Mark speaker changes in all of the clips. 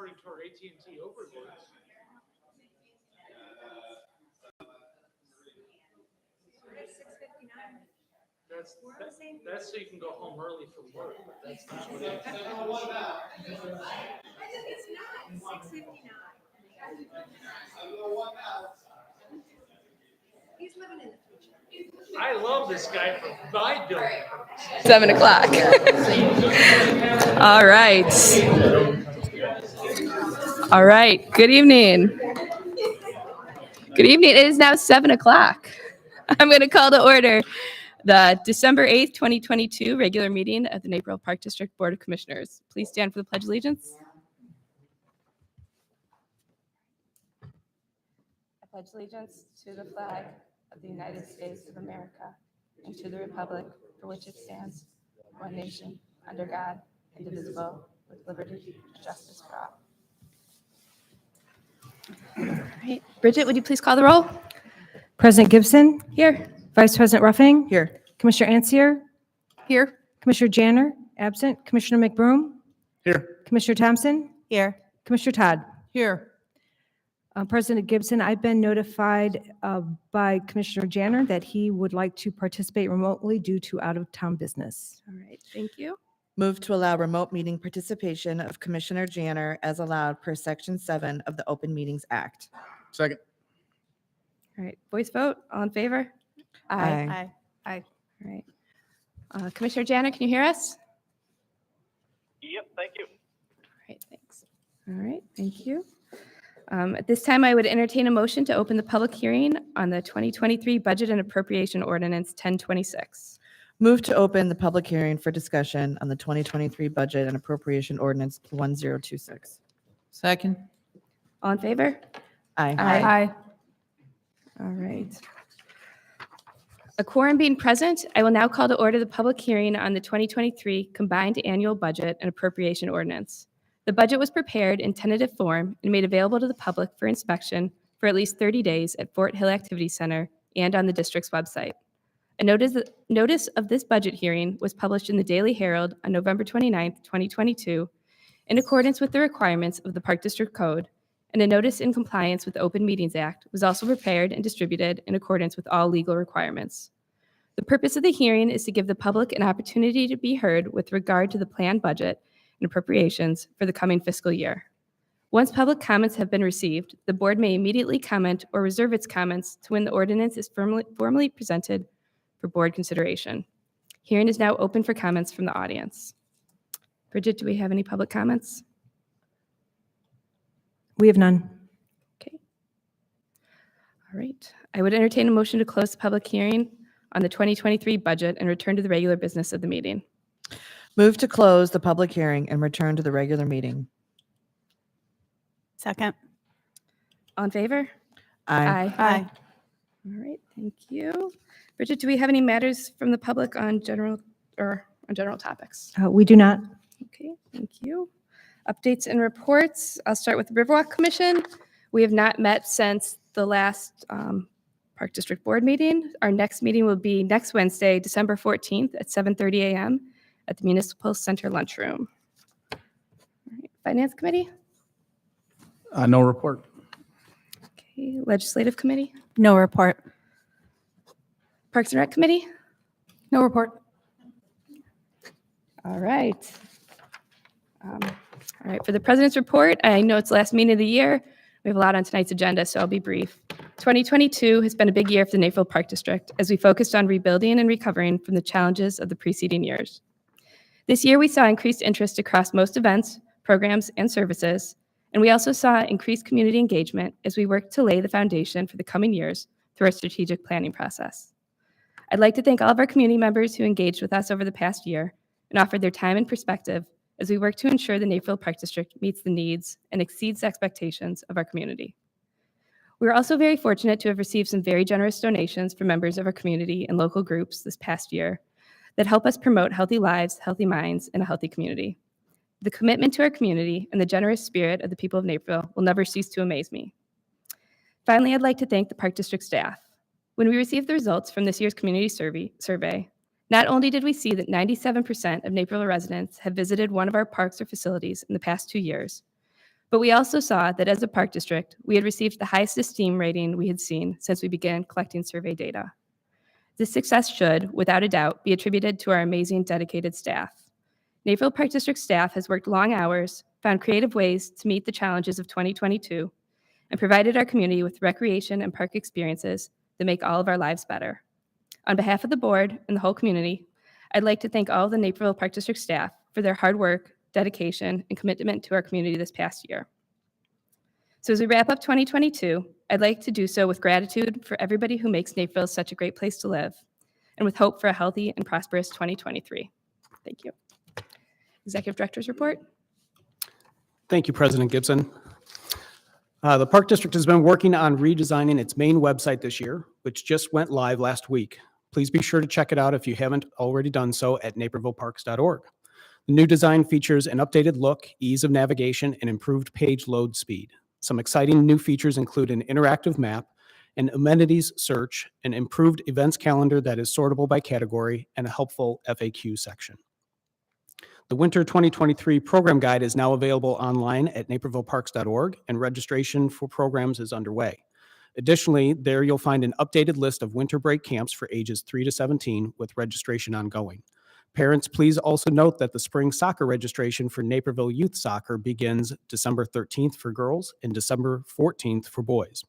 Speaker 1: according to our AT&T overlords. That's so you can go home early from work, but that's not what it is.
Speaker 2: It's not 6:59. He's living in the future.
Speaker 1: I love this guy for my building.
Speaker 3: 7 o'clock. All right. All right. Good evening. Good evening. It is now 7 o'clock. I'm going to call to order the December 8th, 2022 regular meeting of the Naperville Park District Board of Commissioners. Please stand for the Pledge of Allegiance. I pledge allegiance to the flag of the United States of America and to the republic for which it stands, one nation, under God, indivisible, with liberty and justice for all. All right. Bridget, would you please call the roll?
Speaker 4: President Gibson,
Speaker 3: Here.
Speaker 4: Vice President Ruffing,
Speaker 3: Here.
Speaker 4: Commissioner Ansier,
Speaker 3: Here.
Speaker 4: Commissioner Janner, absent, Commissioner McBroom,
Speaker 1: Here.
Speaker 4: Commissioner Thompson,
Speaker 3: Here.
Speaker 4: Commissioner Todd.
Speaker 3: Here.
Speaker 4: President Gibson, I've been notified by Commissioner Janner that he would like to participate remotely due to out-of-town business.
Speaker 3: All right. Thank you.
Speaker 5: Move to allow remote meeting participation of Commissioner Janner as allowed per Section 7 of the Open Meetings Act.
Speaker 1: Second.
Speaker 3: All right. Voice vote. All in favor?
Speaker 5: Aye.
Speaker 3: Aye. All right. Commissioner Janner, can you hear us?
Speaker 1: Yep, thank you.
Speaker 3: All right. Thanks. All right. Thank you. At this time, I would entertain a motion to open the public hearing on the 2023 Budget and Appropriation Ordinance 1026.
Speaker 5: Move to open the public hearing for discussion on the 2023 Budget and Appropriation Ordinance 1026.
Speaker 6: Second.
Speaker 3: All in favor?
Speaker 5: Aye.
Speaker 3: Aye. All right. A quorum being present, I will now call to order the public hearing on the 2023 Combined Annual Budget and Appropriation Ordinance. The budget was prepared in tentative form and made available to the public for inspection for at least 30 days at Fort Hill Activity Center and on the district's website. A notice of this budget hearing was published in the Daily Herald on November 29, 2022, in accordance with the requirements of the Park District Code, and a notice in compliance with the Open Meetings Act was also prepared and distributed in accordance with all legal requirements. The purpose of the hearing is to give the public an opportunity to be heard with regard to the planned budget and appropriations for the coming fiscal year. Once public comments have been received, the board may immediately comment or reserve its comments to when the ordinance is formally presented for board consideration. Hearing is now open for comments from the audience. Bridget, do we have any public comments?
Speaker 4: We have none.
Speaker 3: Okay. All right. I would entertain a motion to close the public hearing on the 2023 budget and return to the regular business of the meeting.
Speaker 5: Move to close the public hearing and return to the regular meeting.
Speaker 6: Second.
Speaker 3: All in favor?
Speaker 5: Aye.
Speaker 6: Aye.
Speaker 3: All right. Thank you. Bridget, do we have any matters from the public on general topics?
Speaker 4: We do not.
Speaker 3: Okay. Thank you. Updates and reports. I'll start with the Riverwalk Commission. We have not met since the last Park District Board meeting. Our next meeting will be next Wednesday, December 14th at 7:30 a.m. at the Municipal Center lunchroom. All right. Finance Committee.
Speaker 7: No report.
Speaker 3: Okay. Legislative Committee.
Speaker 6: No report.
Speaker 3: Parks and Rec Committee.
Speaker 6: No report.
Speaker 3: All right. All right. For the President's report, I know it's the last meeting of the year. We have a lot on tonight's agenda, so I'll be brief. 2022 has been a big year for the Naperville Park District as we focused on rebuilding and recovering from the challenges of the preceding years. This year, we saw increased interest across most events, programs, and services, and we also saw increased community engagement as we worked to lay the foundation for the coming years through our strategic planning process. I'd like to thank all of our community members who engaged with us over the past year and offered their time and perspective as we work to ensure the Naperville Park District meets the needs and exceeds expectations of our community. We are also very fortunate to have received some very generous donations from members of our community and local groups this past year that help us promote healthy lives, healthy minds, and a healthy community. The commitment to our community and the generous spirit of the people of Naperville will never cease to amaze me. Finally, I'd like to thank the Park District staff. When we received the results from this year's community survey, not only did we see that 97% of Naperville residents have visited one of our parks or facilities in the past 2 years, But we also saw that as a park district, we had received the highest esteem rating we had seen since we began collecting survey data. This success should, without a doubt, be attributed to our amazing dedicated staff. Naperville Park District staff has worked long hours, found creative ways to meet the challenges of 2022, and provided our community with recreation and park experiences that make all of our lives better. On behalf of the board and the whole community, I'd like to thank all of the Naperville Park District staff for their hard work, dedication, and commitment to our community this past year. So as we wrap up 2022, I'd like to do so with gratitude for everybody who makes Naperville such a great place to live, and with hope for a healthy and prosperous 2023. Thank you. Executive Director's report.
Speaker 8: Thank you, President Gibson. The Park District has been working on redesigning its main website this year, which just went live last week. Please be sure to check it out if you haven't already done so at napervilleparks.org. The new design features an updated look, ease of navigation, and improved page load speed. Some exciting new features include an interactive map, an amenities search, an improved events calendar that is sortable by category, and a helpful FAQ section. The Winter 2023 program guide is now available online at napervilleparks.org, and registration for programs is underway. Additionally, there you'll find an updated list of winter break camps for ages 3 to 17 with registration ongoing. Parents, please also note that the spring soccer registration for Naperville Youth Soccer begins December 13th for girls and December 14th for boys.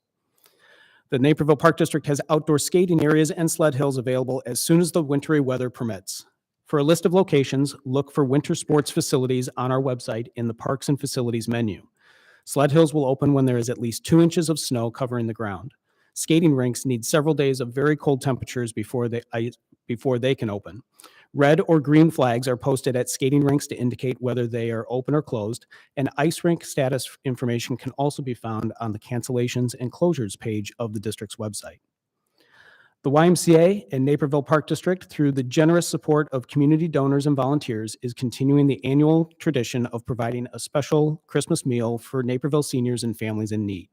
Speaker 8: The Naperville Park District has outdoor skating areas and sled hills available as soon as the wintry weather permits. For a list of locations, look for winter sports facilities on our website in the Parks and Facilities menu. Sled hills will open when there is at least 2 inches of snow covering the ground. Skating rinks need several days of very cold temperatures before they can open. Red or green flags are posted at skating rinks to indicate whether they are open or closed, and ice rink status information can also be found on the cancellations and closures page of the district's website. The YMCA and Naperville Park District, through the generous support of community donors and volunteers, is continuing the annual tradition of providing a special Christmas meal for Naperville seniors and families in need.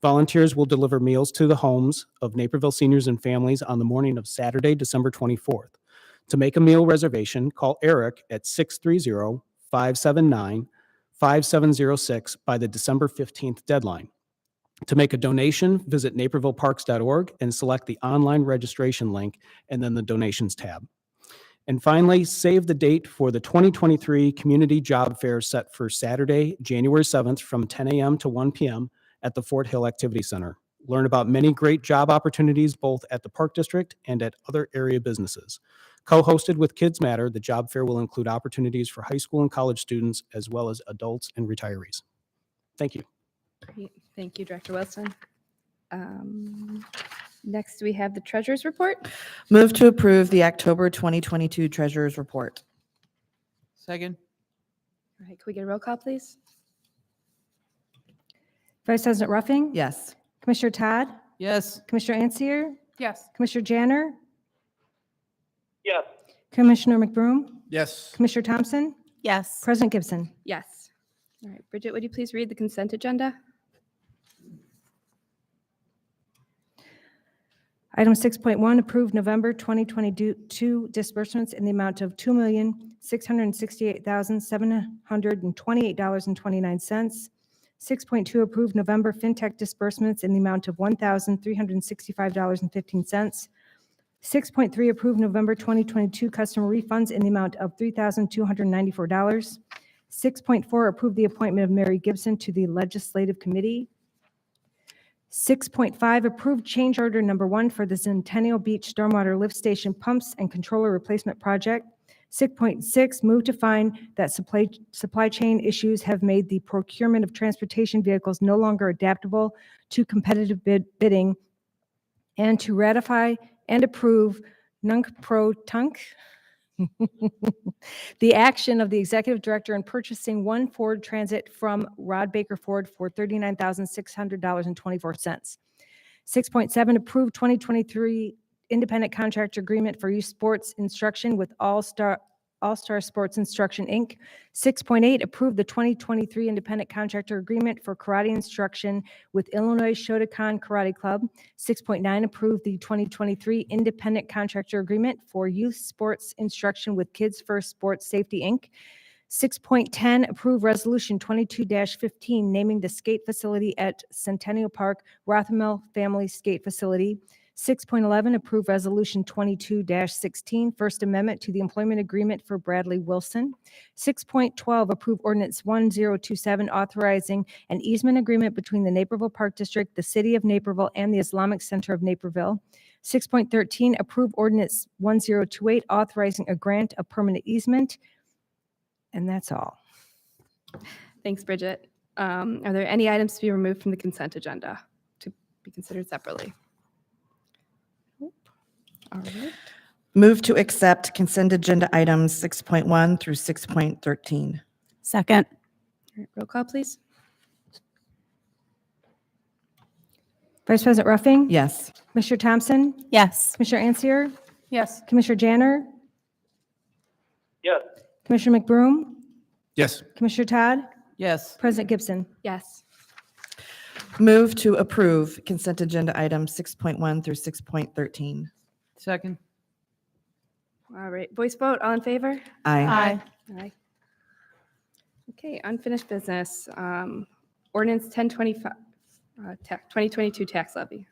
Speaker 8: Volunteers will deliver meals to the homes of Naperville seniors and families on the morning of Saturday, December 24th. To make a meal reservation, call Eric at 630-579-5706 by the December 15th deadline. To make a donation, visit napervilleparks.org and select the online registration link and then the donations tab. And finally, save the date for the 2023 Community Job Fair set for Saturday, January 7th from 10 a.m. to 1 p.m. at the Fort Hill Activity Center. Learn about many great job opportunities both at the Park District and at other area businesses. Co-hosted with Kids Matter, the job fair will include opportunities for high school and college students as well as adults and retirees. Thank you.
Speaker 3: Great. Thank you, Director Wilson. Next, we have the Treasurer's Report.
Speaker 5: Move to approve the October 2022 Treasurer's Report.
Speaker 6: Second.
Speaker 3: All right, can we get a roll call, please?
Speaker 4: Vice President Ruffing?
Speaker 5: Yes.
Speaker 4: Commissioner Todd?
Speaker 6: Yes.
Speaker 4: Commissioner Ancier?
Speaker 6: Yes.
Speaker 4: Commissioner Janner?
Speaker 1: Yes.
Speaker 4: Commissioner McBroom?
Speaker 7: Yes.
Speaker 4: Commissioner Thompson?
Speaker 6: Yes.
Speaker 4: President Gibson?
Speaker 3: Yes. All right, Bridget, would you please read the consent agenda?
Speaker 4: Item 6.1, approved November 2022 disbursements in the amount of $2,668,728.29. 6.2, approved November FinTech disbursements in the amount of $1,365.15. 6.3, approved November 2022 customer refunds in the amount of $3,294. 6.4, approved the appointment of Mary Gibson to the Legislative Committee. 6.5, approved change order number 1 for the Centennial Beach Stormwater Lift Station Pumps and Controller Replacement Project. 6.6, move to find that supply chain issues have made the procurement of transportation vehicles no longer adaptable to competitive bidding, and to ratify and approve nunc-pro-tunc the action of the Executive Director in purchasing one Ford Transit from Rod Baker Ford for $39,600.24. 6.7, approved 2023 independent contractor agreement for youth sports instruction with All-Star Sports Instruction, Inc. 6.8, approved the 2023 independent contractor agreement for karate instruction with Illinois Shotokan Karate Club. 6.9, approved the 2023 independent contractor agreement for youth sports instruction with Kids First Sports Safety, Inc. 6.10, approve Resolution 22-15, naming the skate facility at Centennial Park Rothermel Family Skate Facility. 6.11, approve Resolution 22-16, First Amendment to the Employment Agreement for Bradley Wilson. 6.12, approve Ordinance 1027, authorizing an easement agreement between the Naperville Park District, the City of Naperville, and the Islamic Center of Naperville. 6.13, approve Ordinance 1028, authorizing a grant of permanent easement. And that's all.
Speaker 3: Thanks, Bridget. Are there any items to be removed from the consent agenda to be considered separately? Nope. All right.
Speaker 5: Move to accept consent agenda items 6.1 through 6.13.
Speaker 9: Second.
Speaker 3: All right, roll call, please.
Speaker 4: Vice President Ruffing?
Speaker 5: Yes.
Speaker 4: Commissioner Thompson?
Speaker 9: Yes.
Speaker 4: Commissioner Ansier?
Speaker 9: Yes.
Speaker 4: Commissioner Janner?
Speaker 1: Yes.
Speaker 4: Commissioner McBroom?
Speaker 7: Yes.
Speaker 4: Commissioner Todd?
Speaker 6: Yes.
Speaker 4: President Gibson?
Speaker 3: Yes.
Speaker 5: Move to approve consent agenda items 6.1 through 6.13.
Speaker 6: Second.
Speaker 3: All right, voice vote, all in favor?
Speaker 5: Aye.
Speaker 3: Aye. Okay, unfinished business. Ordinance 1025, 2022 tax levy.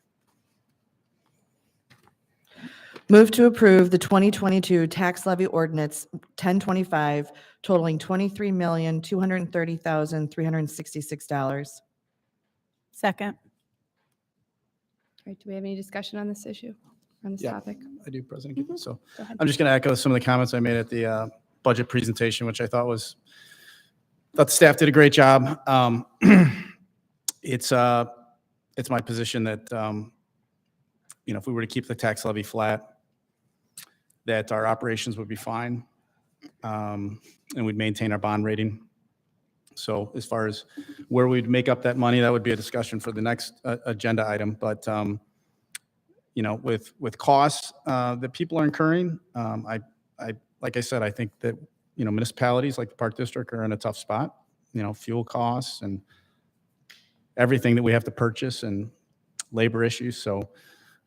Speaker 5: Move to approve the 2022 tax levy ordinance 1025 totaling $23,230,366.
Speaker 9: Second.
Speaker 3: All right, do we have any discussion on this issue, on this
Speaker 7: Yeah.
Speaker 3: topic?
Speaker 7: I do, President Gibbon. So
Speaker 3: Go ahead.
Speaker 7: I'm just going to echo some of the comments I made at the budget presentation, which I thought the staff did a great job. It's my position that, if we were to keep the tax levy flat, that our operations would be fine, and we'd maintain our bond rating. So as far as where we'd make up that money, that would be a discussion for the next agenda item. But, with costs that people are incurring, like I said, I think that, municipalities like the Park District are in a tough spot, fuel costs and everything that we have to purchase and labor issues. So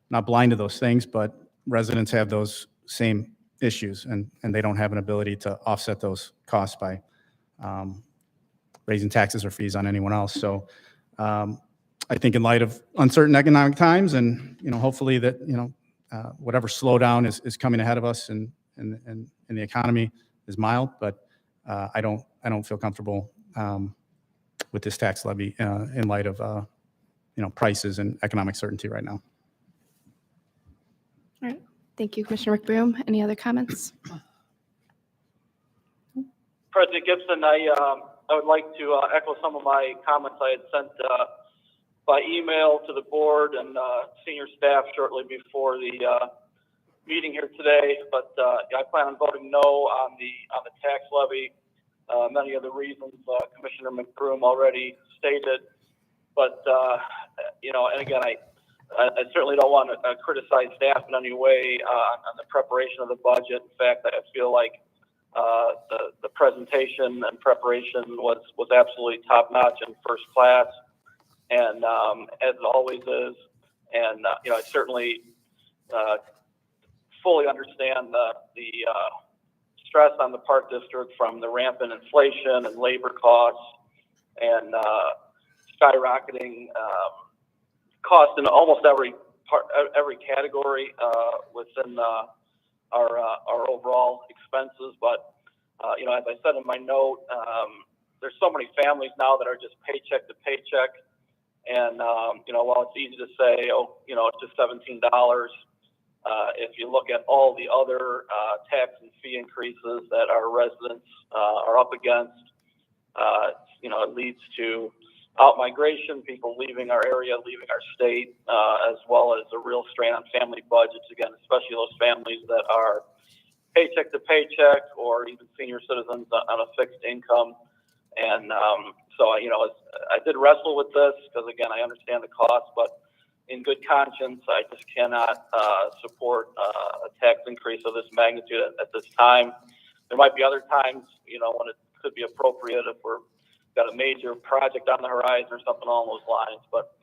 Speaker 7: not blind to those things, but residents have those same issues and they don't have an ability to offset those costs by raising taxes or fees on anyone else. So I think in light of uncertain economic times and, hopefully that, whatever slowdown is coming ahead of us and the economy is mild, but I don't feel comfortable with this tax levy in light of, prices and economic certainty right now.
Speaker 3: All right, thank you, Commissioner McBroom. Any other comments?
Speaker 1: President Gibson, I would like to echo some of my comments I had sent by email to the board and senior staff shortly before the meeting here today. But I plan on voting no on the tax levy. Many of the reasons Commissioner McBroom already stated. But and again, I certainly don't want to criticize staff in any way on the preparation of the budget. In fact, I feel like the presentation and preparation was absolutely top notch and first class, and as it always is. And I certainly fully understand the stress on the Park District from the rampant inflation and labor costs and skyrocketing costs in almost every category within our overall expenses. But as I said in my note, there's so many families now that are just paycheck to paycheck, and while it's easy to say, it's just $17, if you look at all the other tax and fee increases that our residents are up against, it leads to out-migration, people leaving our area, leaving our state, as well as a real strain on family budgets, again, especially those families that are paycheck to paycheck or even senior citizens on a fixed income. And so, I did wrestle with this because, again, I understand the cost, but in good conscience, I just cannot support a tax increase of this magnitude at this time. There might be other times, when it could be appropriate if we're got a major project on the horizon or something along those lines. But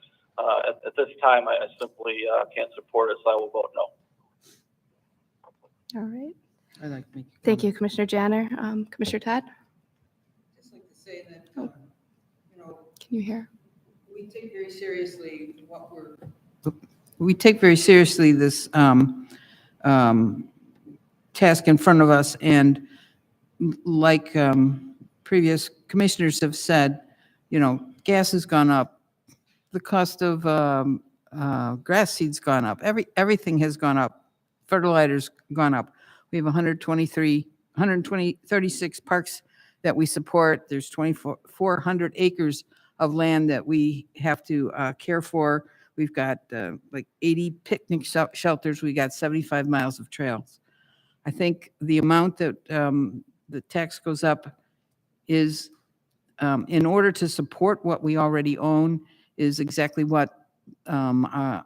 Speaker 1: at this time, I simply can't support it, so I will vote no.
Speaker 3: All right,
Speaker 6: I'd like to make a
Speaker 3: thank you,
Speaker 6: comment.
Speaker 3: Commissioner Janner. Commissioner Todd? Can you hear?
Speaker 6: We take very seriously this task in front of us, and like previous commissioners have said, gas has gone up, the cost of grass seed's gone up, everything has gone up, fertilizer's gone up. We have 36 parks that we support. There's 2,400 acres of land that we have to care for. We've got like 80 picnic shelters. We got 75 miles of trails. I think the amount that the tax goes up is, in order to support what we already own, is exactly what the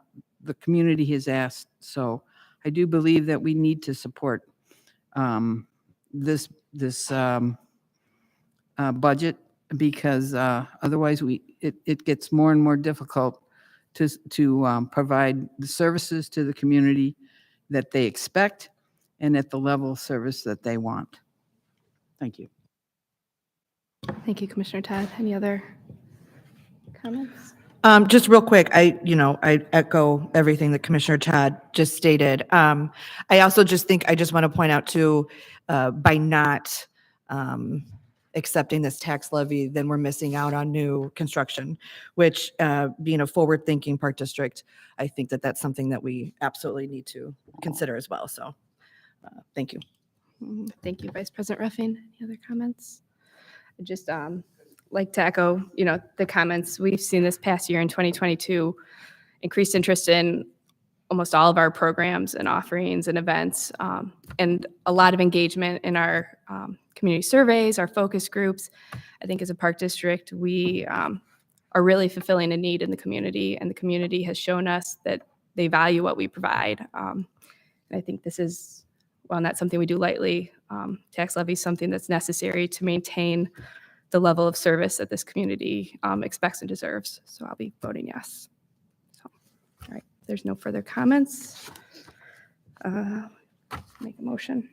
Speaker 6: community has asked. So I do believe that we need to support this budget, because otherwise it gets more and more difficult to provide the services to the community that they expect and at the level of service that they want. Thank you.
Speaker 3: Thank you, Commissioner Todd. Any other comments?
Speaker 5: Just real quick, I echo everything that Commissioner Todd just stated. I also just think, I just want to point out too, by not accepting this tax levy, then we're missing out on new construction, which, being a forward-thinking park district, I think that that's something that we absolutely need to consider as well. So, thank you.
Speaker 3: Thank you, Vice President Ruffing. Any other comments? I just like to echo, the comments we've seen this past year in 2022, increased interest in almost all of our programs and offerings and events, and a lot of engagement in our community surveys, our focus groups. I think as a park district, we are really fulfilling a need in the community, and the community has shown us that they value what we provide. And I think this is, well, not something we do lightly. Tax levy is something that's necessary to maintain the level of service that this community expects and deserves. So I'll be voting yes. So, all right, there's no further comments. Make a motion.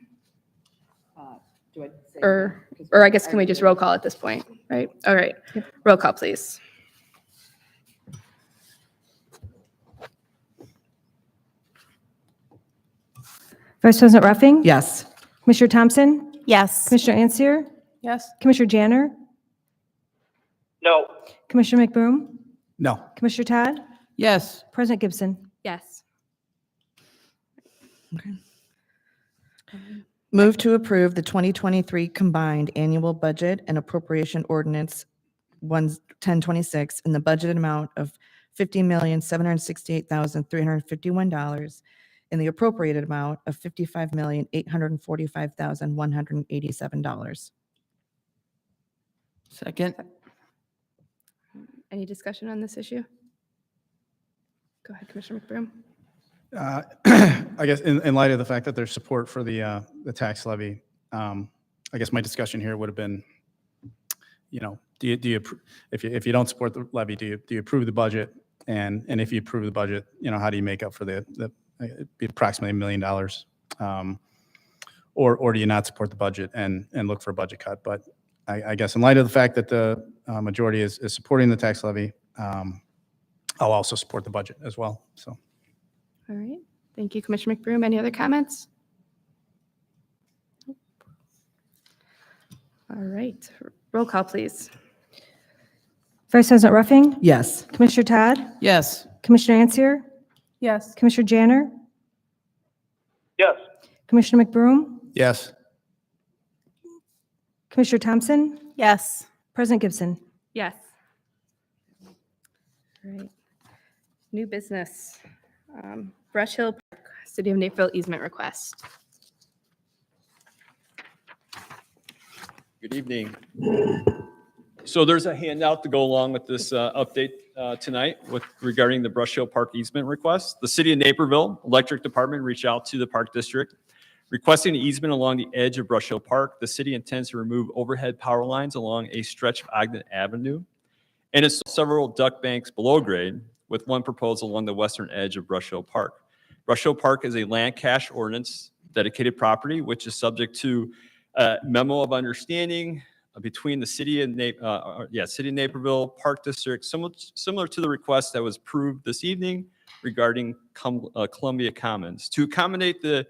Speaker 5: Do I say
Speaker 3: Or I guess, can we just roll call at this point, right? All right, roll call, please.
Speaker 4: Vice President Ruffing?
Speaker 5: yes?
Speaker 4: Commissioner Thompson?
Speaker 2: Yes.
Speaker 4: Commissioner Ansier?
Speaker 3: Yes.
Speaker 4: Commissioner Janner?
Speaker 1: No.
Speaker 4: Commissioner McBroom?
Speaker 7: No.
Speaker 4: Commissioner Todd?
Speaker 6: Yes.
Speaker 4: President Gibson?
Speaker 3: Yes.
Speaker 5: Move to approve the 2023 combined annual budget and appropriation ordinance 1026 in the budgeted amount of $50,768,351 and the appropriated amount of $55,845,187.
Speaker 6: Second.
Speaker 3: Any discussion on this issue? Go ahead, Commissioner McBroom.
Speaker 7: I guess in light of the fact that there's support for the tax levy, I guess my discussion here would have been, do you if you don't support the levy, do you approve the budget? And if you approve the budget, how do you make up for the approximately $1 million? Or do you not support the budget and look for a budget cut? But I guess in light of the fact that the majority is supporting the tax levy, I'll also support the budget as well. So.
Speaker 3: All right. Thank you, Commissioner McBroom. Any other comments? All right. Roll call, please.
Speaker 4: Vice President Ruffing?
Speaker 5: Yes.
Speaker 4: Commissioner Todd?
Speaker 6: Yes.
Speaker 4: Commissioner Ansier?
Speaker 3: Yes.
Speaker 4: Commissioner Janner?
Speaker 1: Yes.
Speaker 4: Commissioner McBroom?
Speaker 7: Yes.
Speaker 4: Commissioner Thompson?
Speaker 2: Yes.
Speaker 4: President Gibson?
Speaker 3: Yes. All right. New business. Brush Hill Park, City of Naperville easement request.
Speaker 9: Good evening. So there's a handout to go along with this update tonight regarding the Brush Hill Park easement request. The City of Naperville Electric Department reached out to the Park District requesting an easement along the edge of Brush Hill Park. The city intends to remove overhead power lines along a stretch of Ogden Avenue and install several duct banks below grade, with one proposal along the western edge of Brush Hill Park. Brush Hill Park is a land cash ordinance dedicated property, which is subject to a memo of understanding between the city of City of Naperville Park District, similar to the request that was approved this evening regarding Columbia Commons. To accommodate the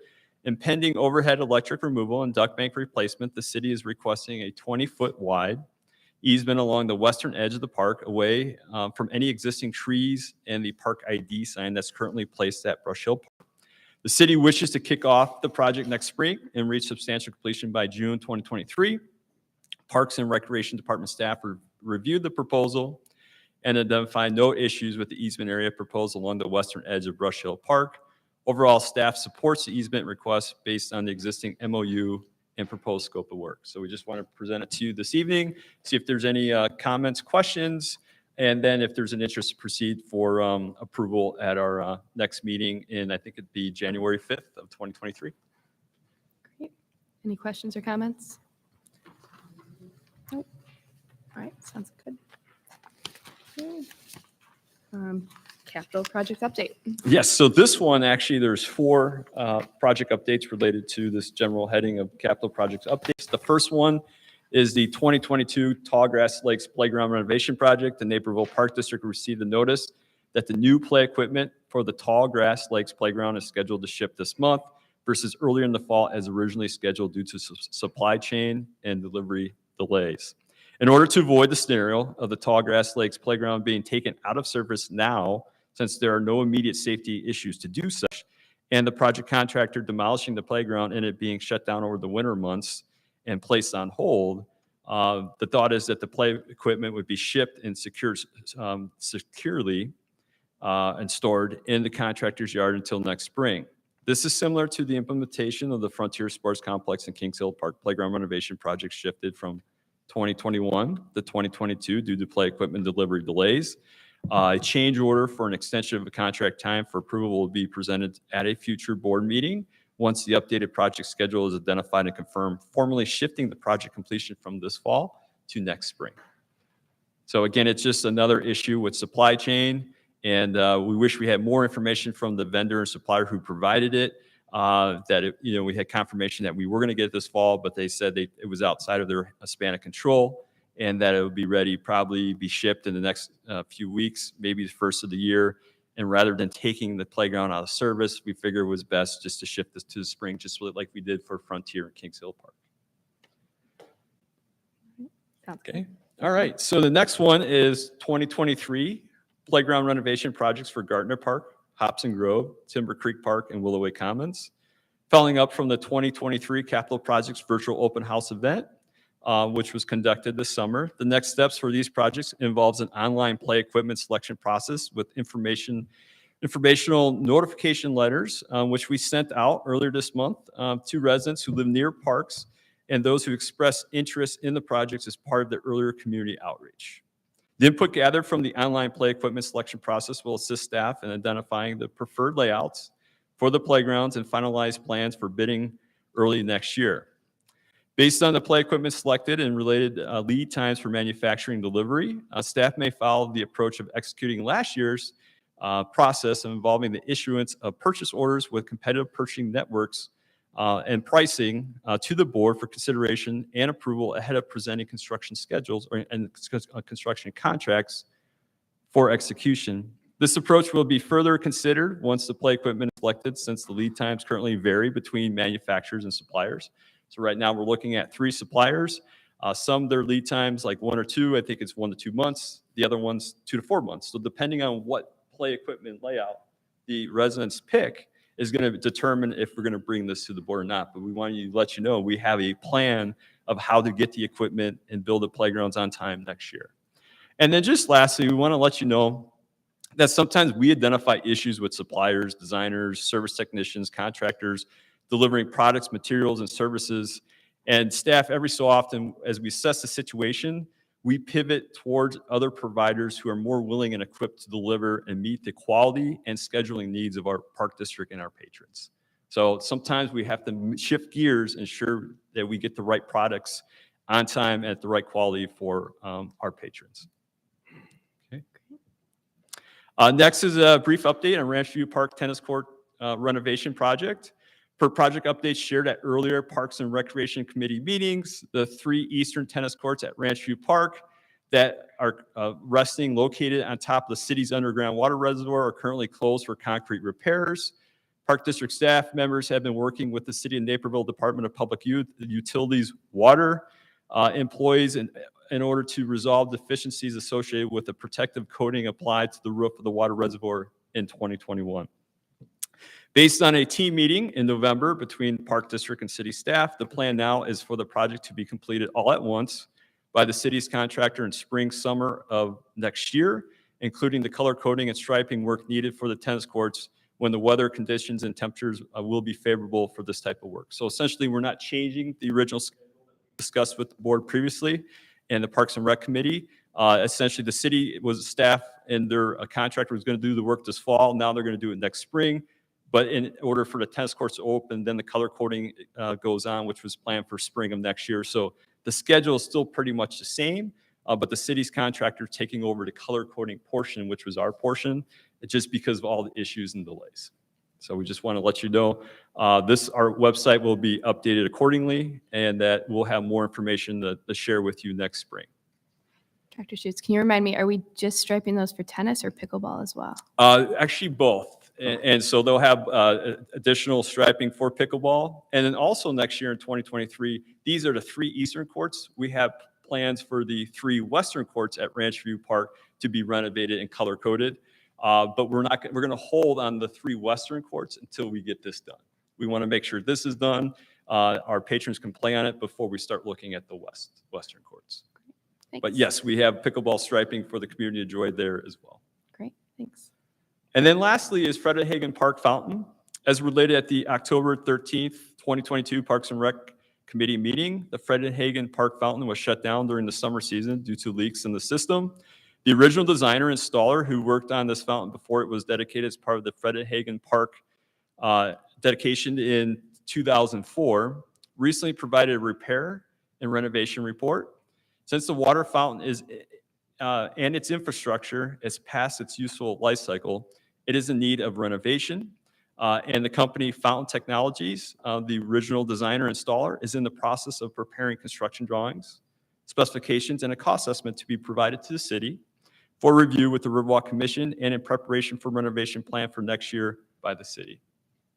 Speaker 9: impending overhead electric removal and duct bank replacement, the city is requesting a 20-foot wide easement along the western edge of the park, away from any existing trees and the park ID sign that's currently placed at Brush Hill Park. The city wishes to kick off the project next spring and reach substantial completion by June 2023. Parks and Recreation Department staff reviewed the proposal and identified no issues with the easement area proposed along the western edge of Brush Hill Park. Overall, staff supports the easement request based on the existing MOU and proposed scope of work. So we just want to present it to you this evening, see if there's any comments, questions, and then if there's an interest to proceed for approval at our next meeting in, I think it'd be January 5th of 2023.
Speaker 3: Great. Any questions or comments? Nope. All right, sounds good. Okay. Capital project update.
Speaker 9: Yes, so this one, actually, there's 4 project updates related to this general heading of capital projects updates. The first one is the 2022 Tallgrass Lakes Playground Renovation Project. The Naperville Park District received a notice that the new play equipment for the Tallgrass Lakes Playground is scheduled to ship this month versus earlier in the fall as originally scheduled due to supply chain and delivery delays. In order to avoid the scenario of the Tallgrass Lakes Playground being taken out of service now, since there are no immediate safety issues to do such, and the project contractor demolishing the playground and it being shut down over the winter months and placed on hold, the thought is that the play equipment would be shipped and secured securely and stored in the contractor's yard until next spring. This is similar to the implementation of the Frontier Sports Complex and Kings Hill Park Playground Renovation Project shifted from 2021 to 2022 due to play equipment delivery delays. A change order for an extension of a contract time for approval will be presented at a future board meeting once the updated project schedule is identified and confirmed, formally shifting the project completion from this fall to next spring. So again, it's just another issue with supply chain, and we wish we had more information from the vendor and supplier who provided it. We had confirmation that we were going to get it this fall, but they said it was outside of their span of control, and that it would be ready, probably be shipped in the next few weeks, maybe the first of the year. And rather than taking the playground out of service, we figured it was best just to shift this to the spring, just like we did for Frontier and Kings Hill Park. Okay. All right. So the next one is 2023 playground renovation projects for Gardner Park, Hobson Grove, Timber Creek Park, and Willowway Commons. Following up from the 2023 capital projects virtual open house event, which was conducted this summer. The next steps for these projects involves an online play equipment selection process with informational notification letters, which we sent out earlier this month to residents who live near parks and those who express interest in the projects as part of the earlier community outreach. The input gathered from the online play equipment selection process will assist staff in identifying the preferred layouts for the playgrounds and finalize plans for bidding early next year. Based on the play equipment selected and related lead times for manufacturing delivery, staff may follow the approach of executing last year's process involving the issuance of purchase orders with competitive purchasing networks and pricing to the board for consideration and approval ahead of presenting construction schedules and construction contracts for execution. This approach will be further considered once the play equipment is selected, since the lead times currently vary between manufacturers and suppliers. So right now we're looking at 3 suppliers. Some their lead times like 1 or 2, I think it's 1 to 2 months. The other one's 2 to 4 months. So depending on what play equipment layout the residents pick is going to determine if we're going to bring this to the board or not. But we want to let you know we have a plan of how to get the equipment and build the playgrounds on time next year. And then just lastly, we want to let you know that sometimes we identify issues with suppliers, designers, service technicians, contractors, delivering products, materials, and services. And staff, every so often, as we assess the situation, we pivot towards other providers who are more willing and equipped to deliver and meet the quality and scheduling needs of our park district and our patrons. So sometimes we have to shift gears and ensure that we get the right products on time at the right quality for our patrons. Okay. Next is a brief update on Ranch View Park Tennis Court renovation project. Per project updates shared at earlier Parks and Recreation Committee meetings, the 3 eastern tennis courts at Ranch View Park that are resting located on top of the city's underground water reservoir are currently closed for concrete repairs. Park District staff members have been working with the City of Naperville Department of Public Utilities water employees in order to resolve deficiencies associated with the protective coating applied to the roof of the water reservoir in 2021. Based on a team meeting in November between Park District and city staff, the plan now is for the project to be completed all at once by the city's contractor in spring, summer of next year, including the color coding and striping work needed for the tennis courts when the weather conditions and temperatures will be favorable for this type of work. So essentially, we're not changing the original schedule discussed with the board previously and the Parks and Rec Committee. Essentially, the city was staff and their contractor was going to do the work this fall. Now they're going to do it next spring. But in order for the tennis courts to open, then the color coding goes on, which was planned for spring of next year. So the schedule is still pretty much the same, but the city's contractor taking over the color coding portion, which was our portion, just because of all the issues and delays. So we just want to let you know, our website will be updated accordingly, and that we'll have more information to share with you next spring.
Speaker 3: Director Schutz, can you remind me, are we just striping those for tennis or pickleball as well?
Speaker 9: Actually, both. And so they'll have additional striping for pickleball. And then also next year in 2023, these are the 3 eastern courts. We have plans for the 3 western courts at Ranch View Park to be renovated and color coded. But we're going to hold on the 3 western courts until we get this done. We want to make sure this is done. Our patrons can play on it before we start looking at the western courts.
Speaker 3: Thanks.
Speaker 9: But yes, we have pickleball striping for the community to enjoy there as well.
Speaker 3: Great, thanks.
Speaker 9: And then lastly is Fred Hagen Park Fountain. As related at the October 13th, 2022 Parks and Rec Committee meeting, the Fred Hagen Park Fountain was shut down during the summer season due to leaks in the system. The original designer and installer who worked on this fountain before it was dedicated as part of the Fred Hagen Park dedication in 2004 recently provided a repair and renovation report. Since the water fountain is and its infrastructure is past its useful life cycle, it is in need of renovation. And the company Fountain Technologies, the original designer and installer, is in the process of preparing construction drawings, specifications, and a cost estimate to be provided to the city for review with the Riverwalk Commission and in preparation for renovation plan for next year by the city.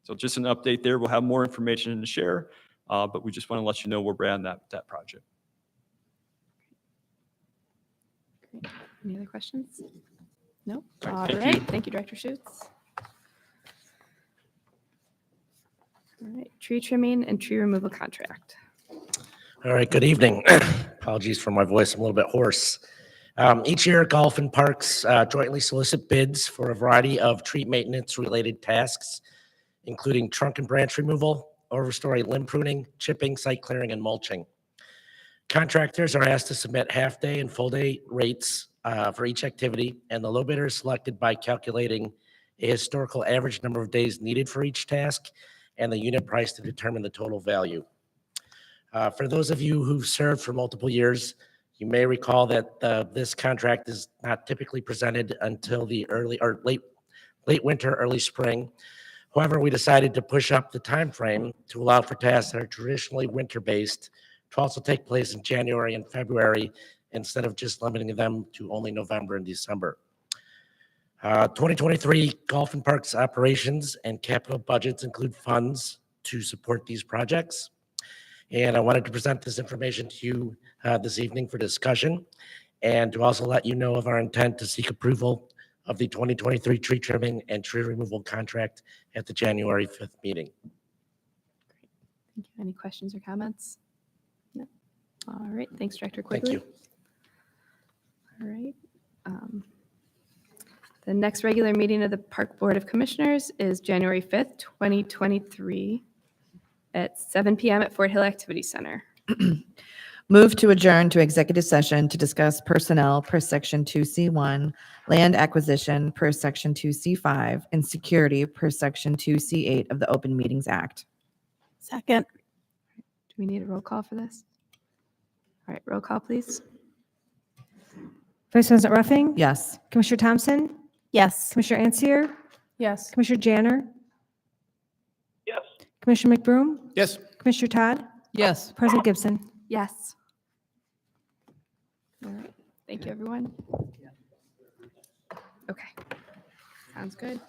Speaker 9: So just an update there. We'll have more information to share, but we just want to let you know where we're at on that project.
Speaker 3: Great. Any other questions? No?
Speaker 9: All
Speaker 3: All
Speaker 9: right, thank
Speaker 3: right.
Speaker 9: you.
Speaker 3: Thank you, Director Schutz. All right, tree trimming and tree removal contract.
Speaker 10: All right, good evening. Apologies for my voice, I'm a little bit hoarse. Each year, Golf and Parks jointly solicit bids for a variety of tree maintenance-related tasks, including trunk and branch removal, overstory limb pruning, chipping, site clearing, and mulching. Contractors are asked to submit half-day and full-day rates for each activity, and the low bidder is selected by calculating a historical average number of days needed for each task and the unit price to determine the total value. For those of you who've served for multiple years, you may recall that this contract is not typically presented until the early or late winter, early spring. However, we decided to push up the time frame to allow for tasks that are traditionally winter-based to also take place in January and February instead of just limiting them to only November and December. 2023 Golf and Parks operations and capital budgets include funds to support these projects. And I wanted to present this information to you this evening for discussion and to also let you know of our intent to seek approval of the 2023 tree trimming and tree removal contract at the January 5th meeting.
Speaker 3: Thank you. Any questions or comments? No. All right. Thanks, Director
Speaker 10: Thank
Speaker 3: Quigley.
Speaker 10: you.
Speaker 3: All right. The next regular meeting of the Park Board of Commissioners is January 5th, 2023 at 7 p.m. at Fort Hill Activity Center.
Speaker 5: Move to adjourn to executive session to discuss personnel per section 2C1, land acquisition per section 2C5, and security per section 2C8 of the Open Meetings Act.
Speaker 2: Second.
Speaker 3: Do we need a roll call for this? All right, roll call, please.
Speaker 4: Vice President Ruffing?
Speaker 5: Yes.
Speaker 4: Commissioner Thompson?
Speaker 2: Yes.
Speaker 4: Commissioner Ansier?
Speaker 2: Yes.
Speaker 4: Commissioner Janner?
Speaker 1: Yes.
Speaker 4: Commissioner McBroom,
Speaker 7: Yes.
Speaker 4: Commissioner Todd,
Speaker 6: Yes.
Speaker 4: President Gibson.
Speaker 3: Yes. All right. Thank you, everyone. Okay. Sounds good.